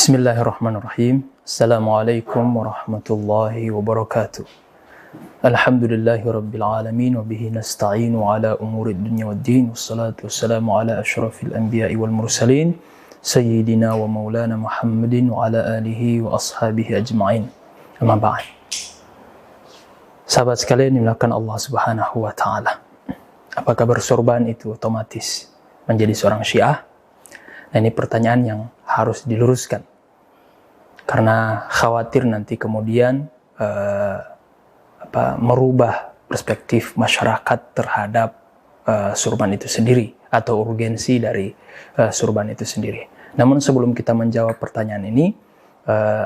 Bismillahirrahmanirrahim. Assalamualaikum warahmatullahi wabarakatuh. Alhamdulillahi rabbil alamin wa bihi nasta'inu ala umuri dunya waddin. Wassalatu wassalamu ala asyrafil anbiya'i wal mursalin sayyidina wa maulana Muhammadin wa ala alihi wa ashabihi ajma'in. Amma ba'd. Sahabat sekalian dimuliakan Allah Subhanahu wa taala. Apakah bersorban itu otomatis menjadi seorang Syiah? Nah, ini pertanyaan yang harus diluruskan karena khawatir nanti kemudian merubah perspektif masyarakat terhadap sorban itu sendiri atau urgensi dari sorban itu sendiri. Namun sebelum kita menjawab pertanyaan ini,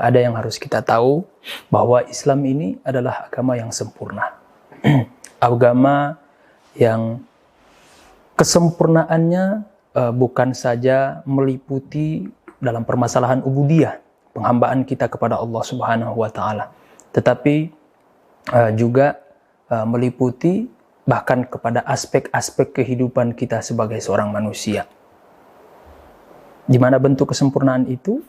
ada yang harus kita tahu bahwa Islam ini adalah agama yang sempurna. Agama yang kesempurnaannya bukan saja meliputi dalam permasalahan ubudiyah, penghambaan kita kepada Allah Subhanahu wa taala, tetapi juga meliputi bahkan kepada aspek-aspek kehidupan kita sebagai seorang manusia. Di mana bentuk kesempurnaan itu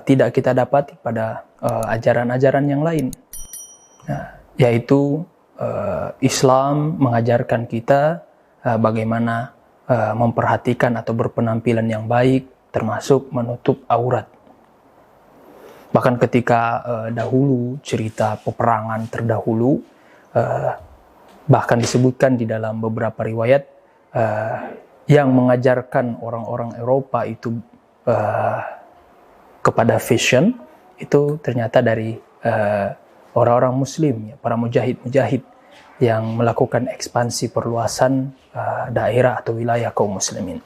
tidak kita dapati pada ajaran-ajaran yang lain. Yaitu Islam mengajarkan kita bagaimana memperhatikan atau berpenampilan yang baik, termasuk menutup aurat. Bahkan ketika dahulu cerita peperangan terdahulu, bahkan disebutkan di dalam beberapa riwayat yang mengajarkan orang-orang Eropa itu kepada fashion, itu ternyata dari orang-orang Muslim, para mujahid-mujahid yang melakukan ekspansi perluasan daerah atau wilayah kaum muslimin.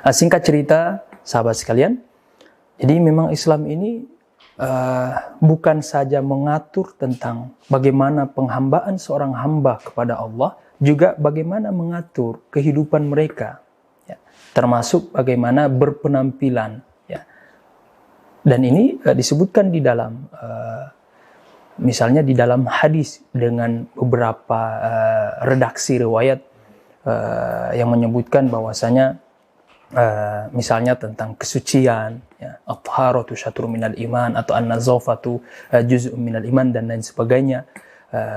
Singkat cerita, sahabat sekalian, jadi memang Islam ini bukan saja mengatur tentang bagaimana penghambaan seorang hamba kepada Allah, juga bagaimana mengatur kehidupan mereka, ya, termasuk bagaimana berpenampilan. Ya. Dan ini disebutkan di dalam misalnya di dalam hadis dengan beberapa redaksi riwayat yang menyebutkan bahwasanya misalnya tentang kesucian, ya, at-taharatu syatrun minal iman atau an-nazafatu juz'un minal iman dan lain sebagainya,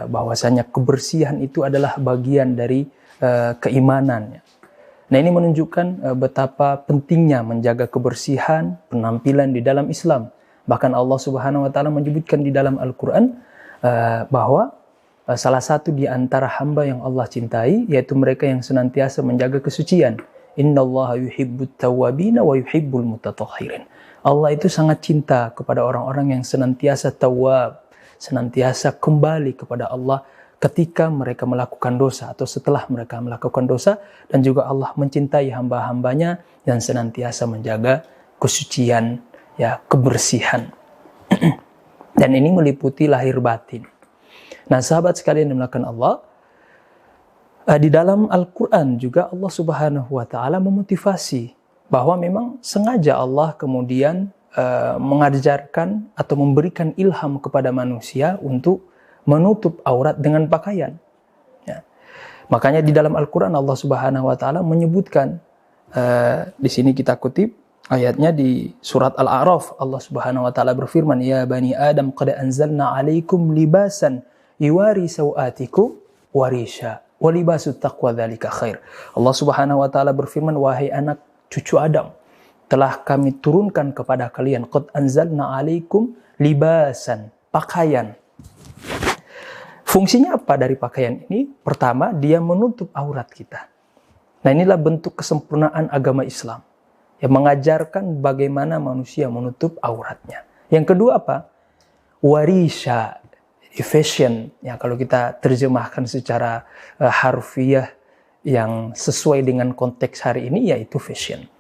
bahwasanya kebersihan itu adalah bagian dari keimanan. Ya. Nah, ini menunjukkan betapa pentingnya menjaga kebersihan penampilan di dalam Islam. Bahkan Allah Subhanahu wa taala menyebutkan di dalam Al-Qur'an bahwa salah satu di antara hamba yang Allah cintai yaitu mereka yang senantiasa menjaga kesucian. Innallaha yuhibbut tawwabina wa yuhibbul mutatahhirin. Allah itu sangat cinta kepada orang-orang yang senantiasa tawwab, senantiasa kembali kepada Allah ketika mereka melakukan dosa atau setelah mereka melakukan dosa, dan juga Allah mencintai hamba-hambanya yang senantiasa menjaga kesucian, ya, kebersihan. Dan ini meliputi lahir batin. Nah, sahabat sekalian yang dimuliakan Allah, di dalam Al-Quran juga Allah Subhanahu wa taala memotivasi bahwa memang sengaja Allah kemudian mengajarkan atau memberikan ilham kepada manusia untuk menutup aurat dengan pakaian. Ya. Makanya di dalam Al-Quran Allah Subhanahu wa taala menyebutkan, di sini kita kutip ayatnya di surat Al-A'raf, Allah Subhanahu wa taala berfirman, "Ya bani Adam qad anzalna 'alaikum libasan yuwari sawatikum warisha wa libasut taqwa dzalika khair." Allah Subhanahu wa taala berfirman, "Wahai anak cucu Adam, telah kami turunkan kepada kalian qad anzalna 'alaikum libasan, pakaian." Fungsinya apa dari pakaian ini? Pertama, dia menutup aurat kita. Nah, inilah bentuk kesempurnaan agama Islam, yang mengajarkan bagaimana manusia menutup auratnya. Yang kedua apa? Warisha, fashion. Ya, kalau kita terjemahkan secara harfiah yang sesuai dengan konteks hari ini, yaitu fashion.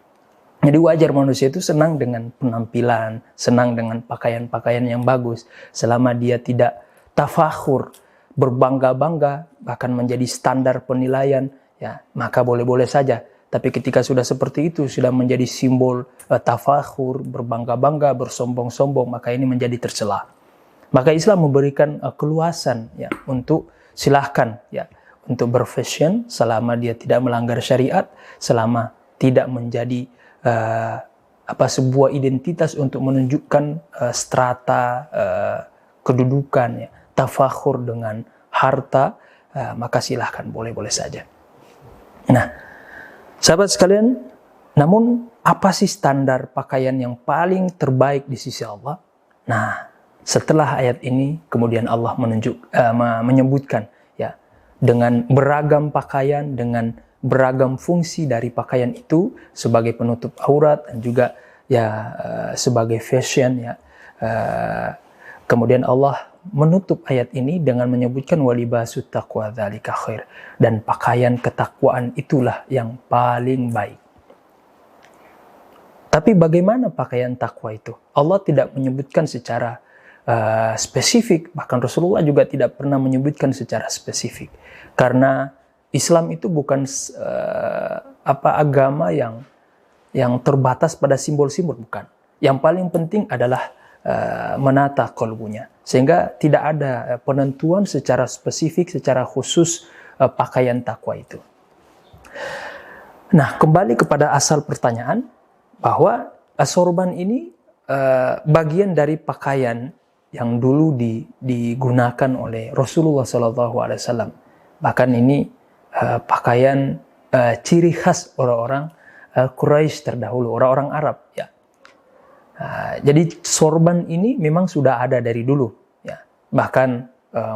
Jadi wajar manusia itu senang dengan penampilan, senang dengan pakaian-pakaian yang bagus, selama dia tidak tafakhur, berbangga-bangga, bahkan menjadi standar penilaian, ya, maka boleh-boleh saja. Tapi ketika sudah seperti itu, sudah menjadi simbol tafakhur, berbangga-bangga, bersombong-sombong, maka ini menjadi tercela. Maka Islam memberikan keluasan, ya, untuk silahkan, ya, untuk berfashion selama dia tidak melanggar syariat, selama tidak menjadi sebuah identitas untuk menunjukkan strata kedudukan, ya, tafakhur dengan harta, maka silahkan, boleh-boleh saja. Nah, sahabat sekalian, namun apa sih standar pakaian yang paling terbaik di sisi Allah? Nah, setelah ayat ini kemudian Allah menyebutkan, ya, dengan beragam pakaian, dengan beragam fungsi dari pakaian itu sebagai penutup aurat dan juga sebagai fashion, ya. Kemudian Allah menutup ayat ini dengan menyebutkan walibasut taqwa dzalika khair, dan pakaian ketakwaan itulah yang paling baik. Tapi bagaimana pakaian takwa itu? Allah tidak menyebutkan secara spesifik, bahkan Rasulullah juga tidak pernah menyebutkan secara spesifik. Karena Islam itu bukan agama yang terbatas pada simbol-simbol, bukan. Yang paling penting adalah menata qalbunya. Sehingga tidak ada penentuan secara spesifik, secara khusus pakaian takwa itu. Nah, kembali kepada asal pertanyaan, bahwa sorban ini bagian dari pakaian yang dulu digunakan oleh Rasulullah SAW. Bahkan ini pakaian ciri khas orang-orang Quraisy terdahulu, orang-orang Arab, ya. Jadi sorban ini memang sudah ada dari dulu, ya. Bahkan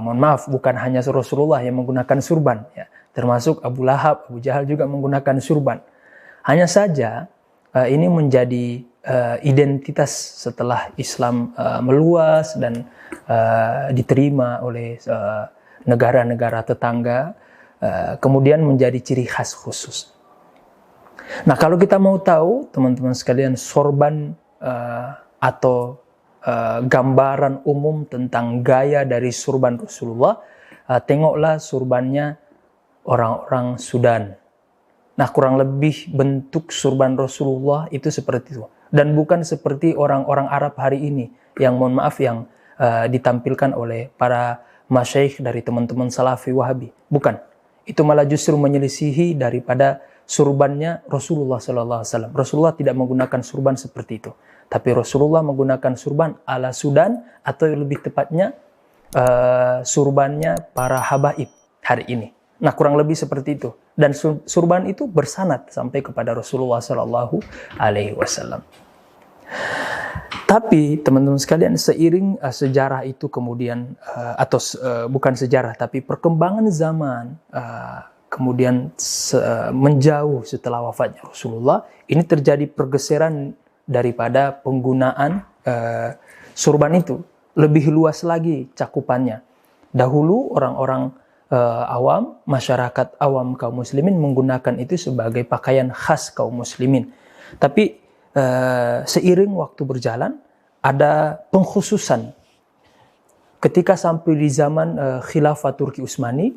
mohon maaf, bukan hanya Rasulullah yang menggunakan surban, ya. Termasuk Abu Lahab, Abu Jahal juga menggunakan surban. Hanya saja ini menjadi identitas setelah Islam meluas dan diterima oleh negara-negara tetangga, kemudian menjadi ciri khas khusus. Nah, kalau kita mau tahu, teman-teman sekalian, sorban atau gambaran umum tentang gaya dari surban Rasulullah, tengoklah surbannya orang-orang Sudan. Nah, kurang lebih bentuk surban Rasulullah itu seperti itu. Dan bukan seperti orang-orang Arab hari ini yang, mohon maaf, yang ditampilkan oleh para masyaikh dari teman-teman Salafi Wahabi. Bukan. Itu malah justru menyelisihi daripada surbannya Rasulullah SAW. Rasulullah tidak menggunakan surban seperti itu. Tapi Rasulullah menggunakan surban ala Sudan, atau lebih tepatnya surbannya para habaib hari ini. Nah, kurang lebih seperti itu. Dan surban itu bersanad sampai kepada Rasulullah SAW. Tapi teman-teman sekalian, seiring sejarah itu kemudian, bukan sejarah, tapi perkembangan zaman, kemudian menjauh setelah wafatnya Rasulullah, ini terjadi pergeseran daripada penggunaan surban itu. Lebih luas lagi cakupannya. Dahulu orang-orang awam, masyarakat awam kaum muslimin menggunakan itu sebagai pakaian khas kaum muslimin. Tapi seiring waktu berjalan, ada pengkhususan. Ketika sampai di zaman Khilafah Turki Utsmani,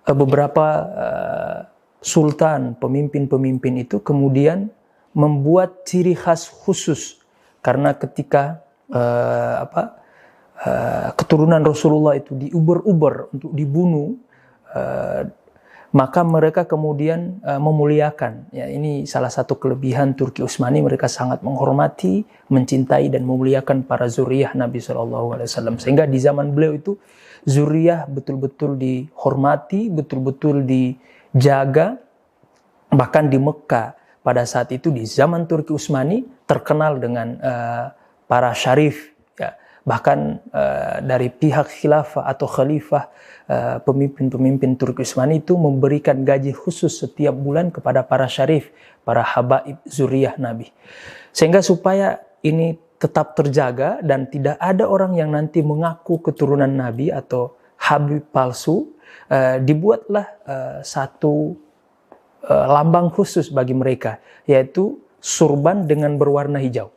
beberapa sultan, pemimpin-pemimpin itu kemudian membuat ciri khas khusus. Karena ketika keturunan Rasulullah itu diuber-uber untuk dibunuh, maka mereka kemudian memuliakan. Ya, ini salah satu kelebihan Turki Utsmani, mereka sangat menghormati, mencintai dan memuliakan para zuriyah Nabi SAW. Sehingga di zaman beliau itu zuriyah betul-betul dihormati, betul-betul dijaga. Bahkan di Mekah pada saat itu, di zaman Turki Utsmani, terkenal dengan para syarif. Ya. Bahkan dari pihak khilafah atau khalifah, pemimpin-pemimpin Turki Utsmani itu memberikan gaji khusus setiap bulan kepada para syarif, para habaib zuriyah Nabi. Sehingga supaya ini tetap terjaga dan tidak ada orang yang nanti mengaku keturunan Nabi atau habib palsu, dibuatlah satu lambang khusus bagi mereka, yaitu surban dengan berwarna hijau.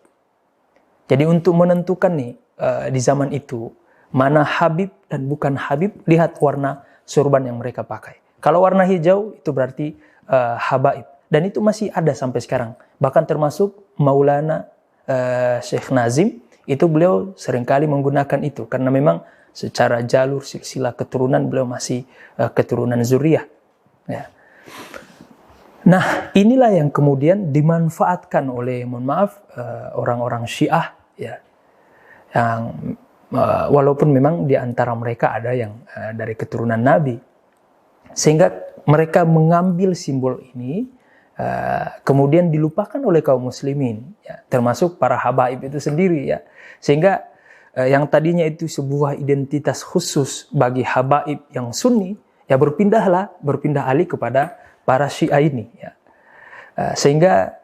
Jadi untuk menentukan nih di zaman itu mana habib dan bukan habib, lihat warna surban yang mereka pakai. Kalau warna hijau itu berarti habaib, dan itu masih ada sampai sekarang. Bahkan termasuk Maulana Syekh Nazim, itu beliau seringkali menggunakan itu karena memang secara jalur silsilah keturunan beliau masih keturunan zuriyah. Ya. Nah, inilah yang kemudian dimanfaatkan oleh, mohon maaf, orang-orang Syiah, ya, yang walaupun memang di antara mereka ada yang dari keturunan Nabi, sehingga mereka mengambil simbol ini, kemudian dilupakan oleh kaum muslimin, ya, termasuk para habaib itu sendiri, ya, sehingga yang tadinya itu sebuah identitas khusus bagi habaib yang Sunni, ya berpindah alih kepada para Syiah ini, ya. Sehingga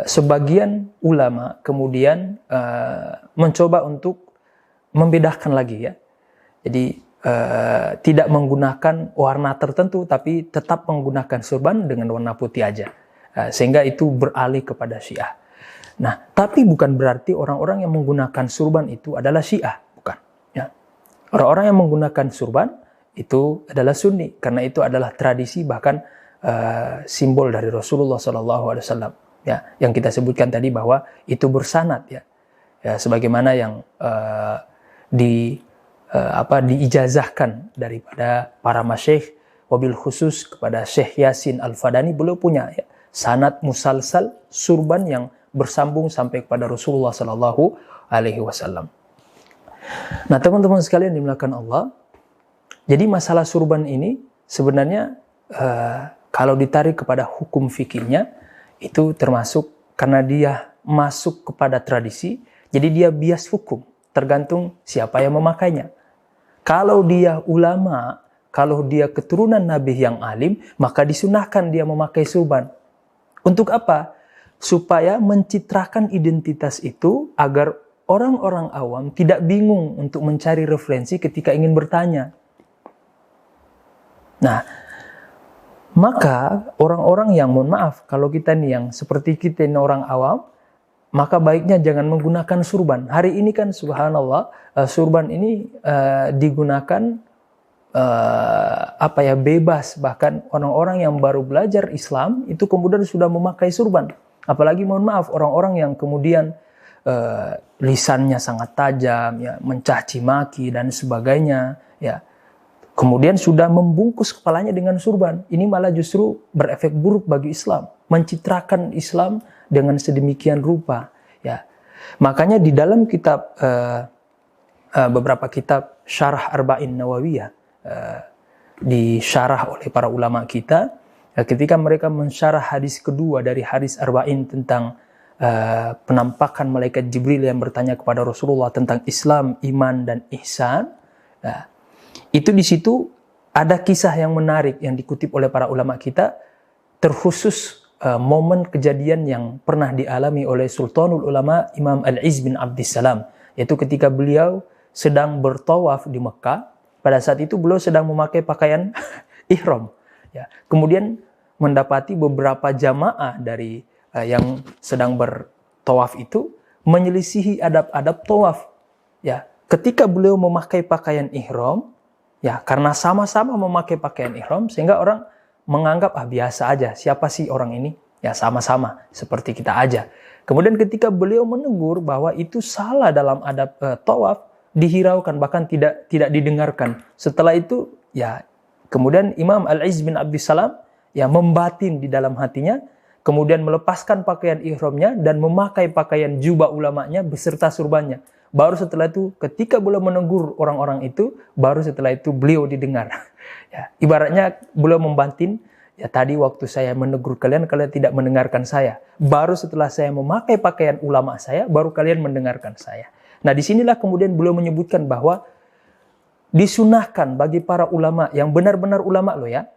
sebagian ulama kemudian mencoba untuk membedakan lagi, ya. Jadi tidak menggunakan warna tertentu, tapi tetap menggunakan surban dengan warna putih aja, sehingga itu beralih kepada Syiah. Nah, tapi bukan berarti orang-orang yang menggunakan surban itu adalah Syiah, bukan, ya. Orang-orang yang menggunakan surban itu adalah Sunni, karena itu adalah tradisi, bahkan simbol dari Rasulullah SAW, ya, yang kita sebutkan tadi bahwa itu bersanad, ya, ya, sebagaimana yang diijazahkan daripada para masyayikh, wabil khusus kepada Syekh Yasin Al-Fadani, beliau punya, ya, sanad musalsal surban yang bersambung sampai kepada Rasulullah SAW. Nah, teman-teman sekalian dimuliakan Allah, jadi masalah surban ini sebenarnya kalau ditarik kepada hukum fikihnya, itu termasuk karena dia masuk kepada tradisi, jadi dia bias hukum, tergantung siapa yang memakainya. Kalau dia ulama, kalau dia keturunan Nabi yang alim, maka disunahkan dia memakai surban. Untuk apa? Supaya mencitrakan identitas itu agar orang-orang awam tidak bingung untuk mencari referensi ketika ingin bertanya. Nah, maka orang-orang yang, mohon maaf, kalau kita nih yang seperti kita ini orang awam, maka baiknya jangan menggunakan surban. Hari ini kan subhanallah, surban ini digunakan bebas. Bahkan orang-orang yang baru belajar Islam itu kemudian sudah memakai surban. Apalagi, mohon maaf, orang-orang yang kemudian lisannya sangat tajam, ya, mencaci maki dan sebagainya, ya, kemudian sudah membungkus kepalanya dengan surban. Ini malah justru berefek buruk bagi Islam. Mencitrakan Islam dengan sedemikian rupa, ya. Makanya di dalam kitab, beberapa kitab syarah Arba'in Nawawiyah, disyarah oleh para ulama kita, ketika mereka mensyarah hadis kedua dari hadis Arba'in tentang penampakan malaikat Jibril yang bertanya kepada Rasulullah tentang Islam, iman, dan ihsan, ya, itu di situ ada kisah yang menarik yang dikutip oleh para ulama kita, terkhusus momen kejadian yang pernah dialami oleh Sultanul Ulama Imam Al-Izz bin Abdissalam, yaitu ketika beliau sedang bertawaf di Mekah. Pada saat itu beliau sedang memakai pakaian ihram, ya. Kemudian mendapati beberapa jamaah dari yang sedang bertawaf itu menyelisihi adab-adab tawaf, ya. Ketika beliau memakai pakaian ihram, ya, karena sama-sama memakai pakaian ihram, sehingga orang menganggap biasa aja, siapa sih orang ini? Ya, sama-sama seperti kita aja. Kemudian ketika beliau menegur bahwa itu salah dalam adab tawaf, dihiraukan, bahkan tidak didengarkan. Setelah itu, ya, kemudian Imam Al-Izz bin Abdissalam, ya, membatin di dalam hatinya, kemudian melepaskan pakaian ihramnya dan memakai pakaian jubah ulamanya beserta surbannya. Baru setelah itu, ketika beliau menegur orang-orang itu, baru setelah itu beliau didengar. Ya, ibaratnya beliau membantin, ya, tadi waktu saya menegur kalian, kalian tidak mendengarkan saya. Baru setelah saya memakai pakaian ulama saya, baru kalian mendengarkan saya. Nah, disinilah kemudian beliau menyebutkan bahwa disunahkan bagi para ulama yang benar-benar ulama loh, ya,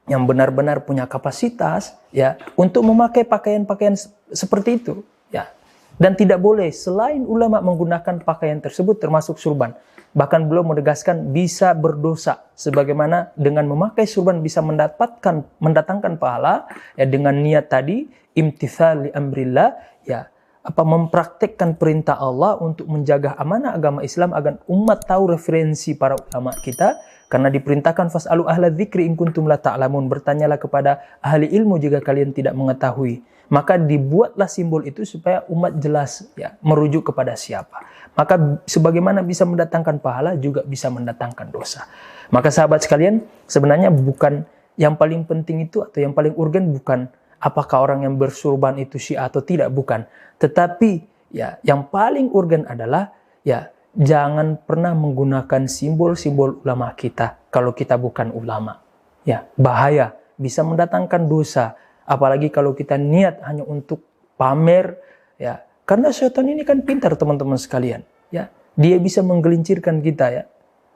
yang benar-benar punya kapasitas, ya, untuk memakai pakaian-pakaian seperti itu, ya. Dan tidak boleh selain ulama menggunakan pakaian tersebut termasuk surban. Bahkan beliau menegaskan bisa berdosa, sebagaimana dengan memakai surban bisa mendatangkan pahala, ya, dengan niat tadi imtithal li amrillah, ya, mempraktekkan perintah Allah untuk menjaga amanah agama Islam agar umat tahu referensi para ulama kita, karena diperintahkan fas'alu ahla dzikri in kuntum la ta'lamun, bertanyalah kepada ahli ilmu jika kalian tidak mengetahui. Maka dibuatlah simbol itu supaya umat jelas, ya, merujuk kepada siapa. Maka sebagaimana bisa mendatangkan pahala juga bisa mendatangkan dosa. Maka sahabat sekalian, sebenarnya bukan yang paling penting itu atau yang paling urgen bukan apakah orang yang bersurban itu Syiah atau tidak, bukan. Tetapi ya yang paling urgen adalah ya jangan pernah menggunakan simbol-simbol ulama kita kalau kita bukan ulama. Ya, bahaya, bisa mendatangkan dosa. Apalagi kalau kita niat hanya untuk pamer, ya. Karena syaitan ini kan pintar, teman-teman sekalian, ya. Dia bisa menggelincirkan kita, ya.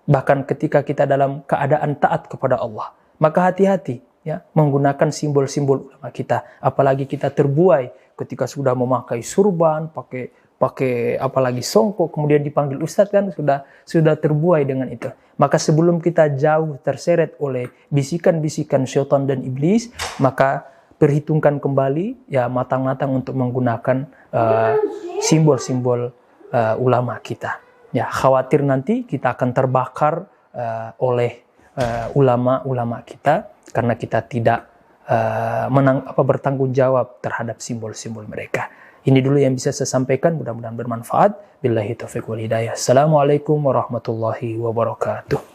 Bahkan ketika kita dalam keadaan taat kepada Allah, maka hati-hati, ya, menggunakan simbol-simbol ulama kita. Apalagi kita terbuai ketika sudah memakai surban, pakai apalagi songkok, kemudian dipanggil ustadz, kan sudah terbuai dengan itu. Maka sebelum kita jauh terseret oleh bisikan-bisikan syaitan dan iblis, maka perhitungkan kembali, ya, matang-matang untuk menggunakan simbol-simbol ulama kita. Ya, khawatir nanti kita akan terbakar oleh ulama-ulama kita karena kita tidak bertanggung jawab terhadap simbol-simbol mereka. Ini dulu yang bisa saya sampaikan, mudah-mudahan bermanfaat. Billahi taufiq wal hidayah. Assalamualaikum warahmatullahi wabarakatuh.